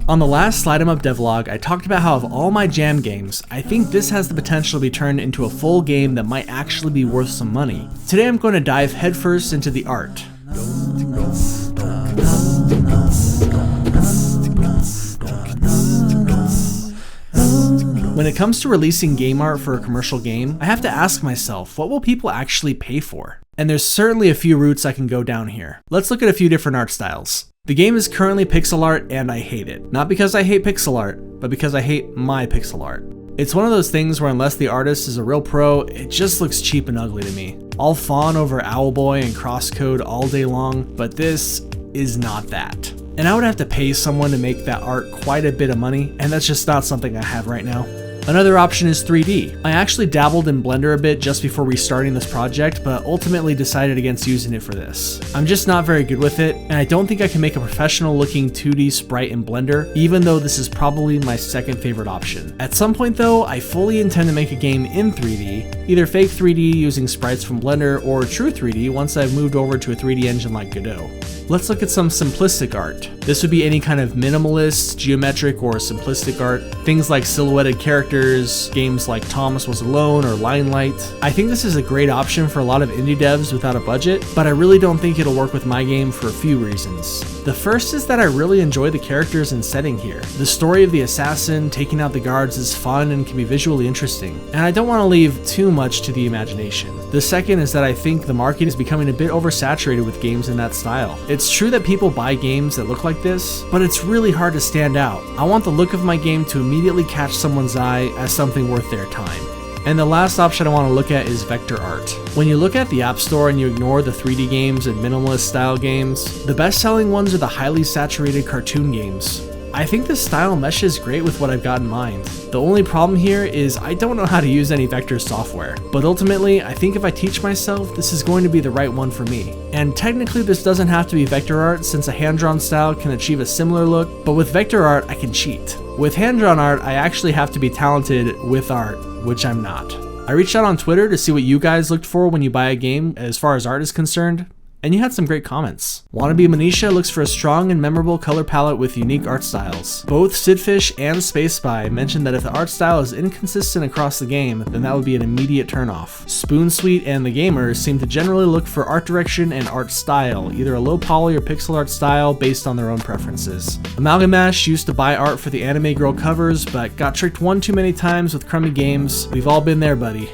On the last Slide 'em Up devlog, I talked about how of all my jam games, I think this has the potential to be turned into a full game that might actually be worth some money. Today I'm going to dive headfirst into the art. When it comes to releasing game art for a commercial game, I have to ask myself, what will people actually pay for? And there's certainly a few routes I can go down here. Let's look at a few different art styles. The game is currently pixel art and I hate it. Not because I hate pixel art, but because I hate my pixel art. It's one of those things where unless the artist is a real pro, it just looks cheap and ugly to me. I'll fawn over Owlboy and Crosscode all day long, but this is not that. And I would have to pay someone to make that art quite a bit of money, and that's just not something I have right now. Another option is 3D. I actually dabbled in Blender a bit just before restarting this project, but ultimately decided against using it for this. I'm just not very good with it, and I don't think I can make a professional looking 2D sprite in Blender, even though this is probably my second favorite option. At some point though, I fully intend to make a game in 3D, either fake 3D using sprites from Blender or true 3D once I've moved over to a 3D engine like Godot. Let's look at some simplistic art. This would be any kind of minimalist, geometric, or simplistic art. Things like silhouetted characters, games like Thomas Was Alone or Limelight. I think this is a great option for a lot of indie devs without a budget, but I really don't think it'll work with my game for a few reasons. The first is that I really enjoy the characters and setting here. The story of the assassin taking out the guards is fun and can be visually interesting, and I don't want to leave too much to the imagination. The second is that I think the market is becoming a bit oversaturated with games in that style. It's true that people buy games that look like this, but it's really hard to stand out. I want the look of my game to immediately catch someone's eye as something worth their time. And the last option I want to look at is vector art. When you look at the App Store and you ignore the 3D games and minimalist style games, the best selling ones are the highly saturated cartoon games. I think this style meshes great with what I've got in mind. The only problem here is I don't know how to use any vector software, but ultimately I think if I teach myself, this is going to be the right one for me. And technically this doesn't have to be vector art since a hand-drawn style can achieve a similar look, but with vector art I can cheat. With hand-drawn art I actually have to be talented with art, which I'm not. I reached out on Twitter to see what you guys looked for when you buy a game as far as art is concerned, and you had some great comments. Wannabe Manisha looks for a strong and memorable color palette with unique art styles. Both Sidfish and Space Spy mentioned that if the art style is inconsistent across the game, then that would be an immediate turnoff. Spoonsweet and The Gamer seem to generally look for art direction and art style, either a low poly or pixel art style based on their own preferences. Amalgamash used to buy art for the Anime Girl covers, but got tricked one too many times with crummy games. We've all been there, buddy.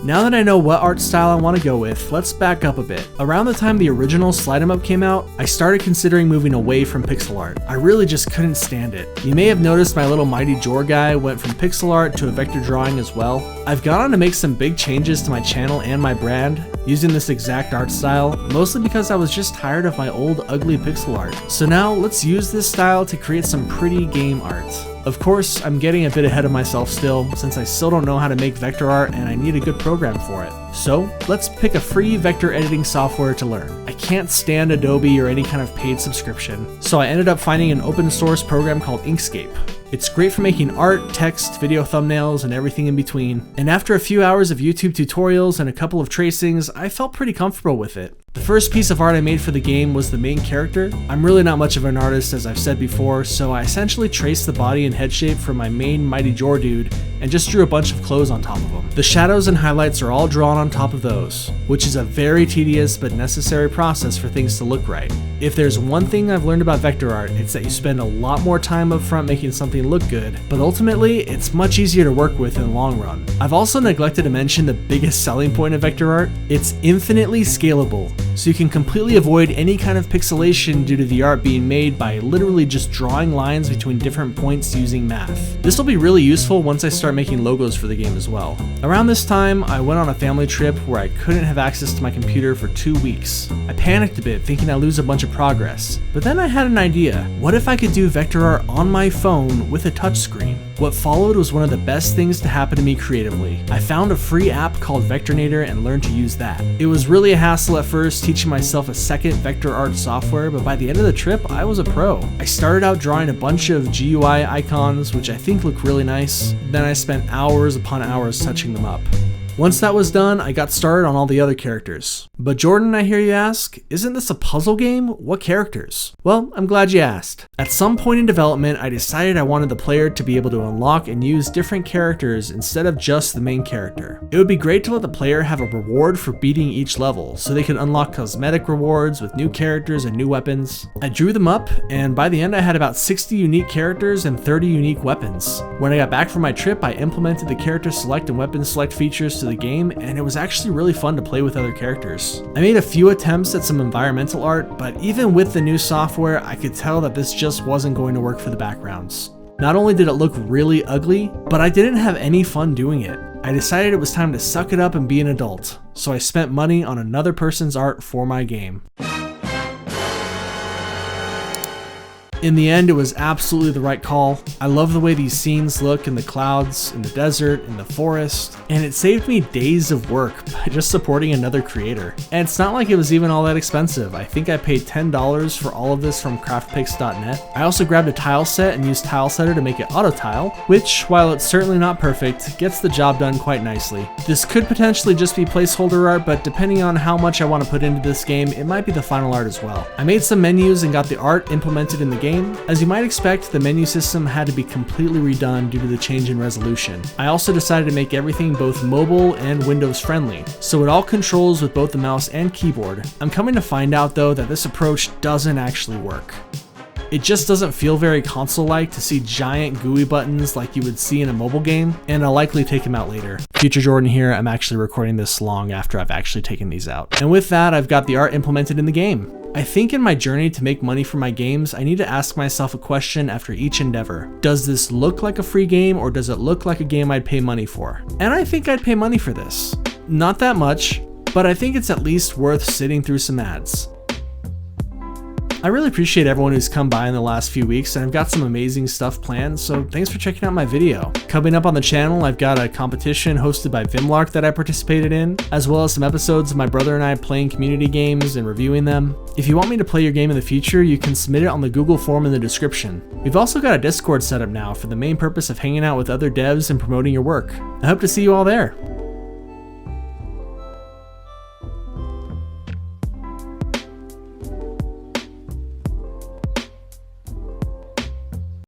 Now that I know what art style I want to go with, let's back up a bit. Around the time the original Slide 'em Up came out, I started considering moving away from pixel art. I really just couldn't stand it. You may have noticed my little Mighty Jor guy went from pixel art to a vector drawing as well. I've gone on to make some big changes to my channel and my brand using this exact art style, mostly because I was just tired of my old ugly pixel art. So now let's use this style to create some pretty game art. Of course, I'm getting a bit ahead of myself still, since I still don't know how to make vector art and I need a good program for it. So let's pick a free vector editing software to learn. I can't stand Adobe or any kind of paid subscription, so I ended up finding an open source program called Inkscape. It's great for making art, text, video thumbnails, and everything in between. And after a few hours of YouTube tutorials and a couple of tracings, I felt pretty comfortable with it. The first piece of art I made for the game was the main character. I'm really not much of an artist, as I've said before, so I essentially traced the body and head shape from my main Mighty Jor dude and just drew a bunch of clothes on top of them. The shadows and highlights are all drawn on top of those, which is a very tedious but necessary process for things to look right. If there's one thing I've learned about vector art, it's that you spend a lot more time up front making something look good, but ultimately it's much easier to work with in the long run. I've also neglected to mention the biggest selling point of vector art. It's infinitely scalable, so you can completely avoid any kind of pixelation due to the art being made by literally just drawing lines between different points using math. This will be really useful once I start making logos for the game as well. Around this time, I went on a family trip where I couldn't have access to my computer for 2 weeks. I panicked a bit thinking I'd lose a bunch of progress, but then I had an idea. What if I could do vector art on my phone with a touchscreen? What followed was one of the best things to happen to me creatively. I found a free app called Vectornator and learned to use that. It was really a hassle at first teaching myself a second vector art software, but by the end of the trip, I was a pro. I started out drawing a bunch of GUI icons, which I think look really nice. Then I spent hours upon hours touching them up. Once that was done, I got started on all the other characters. But Jordan, I hear you ask, isn't this a puzzle game? What characters? Well, I'm glad you asked. At some point in development, I decided I wanted the player to be able to unlock and use different characters instead of just the main character. It would be great to let the player have a reward for beating each level, so they could unlock cosmetic rewards with new characters and new weapons. I drew them up, and by the end I had about 60 unique characters and 30 unique weapons. When I got back from my trip, I implemented the character select and weapon select features to the game, and it was actually really fun to play with other characters. I made a few attempts at some environmental art, but even with the new software, I could tell that this just wasn't going to work for the backgrounds. Not only did it look really ugly, but I didn't have any fun doing it. I decided it was time to suck it up and be an adult, so I spent money on another person's art for my game. In the end, it was absolutely the right call. I love the way these scenes look in the clouds, in the desert, in the forest, and it saved me days of work by just supporting another creator. And it's not like it was even all that expensive. I think I paid $10 for all of this from craftpicks.net. I also grabbed a tile set and used Tile Setter to make it auto tile, which, while it's certainly not perfect, gets the job done quite nicely. This could potentially just be placeholder art, but depending on how much I want to put into this game, it might be the final art as well. I made some menus and got the art implemented in the game. As you might expect, the menu system had to be completely redone due to the change in resolution. I also decided to make everything both mobile and Windows friendly, so it all controls with both the mouse and keyboard. I'm coming to find out though that this approach doesn't actually work. It just doesn't feel very console-like to see giant GUI buttons like you would see in a mobile game, and I'll likely take them out later. Future Jordan here, I'm actually recording this long after I've actually taken these out. And with that, I've got the art implemented in the game. I think in my journey to make money for my games, I need to ask myself a question after each endeavor. Does this look like a free game, or does it look like a game I'd pay money for? And I think I'd pay money for this. Not that much, but I think it's at least worth sitting through some ads. I really appreciate everyone who's come by in the last few weeks, and I've got some amazing stuff planned, so thanks for checking out my video. Coming up on the channel, I've got a competition hosted by Devlog that I participated in, as well as some episodes of my brother and I playing community games and reviewing them. If you want me to play your game in the future, you can submit it on the Google form in the description. We've also got a Discord set up now for the main purpose of hanging out with other devs and promoting your work. I hope to see you all there.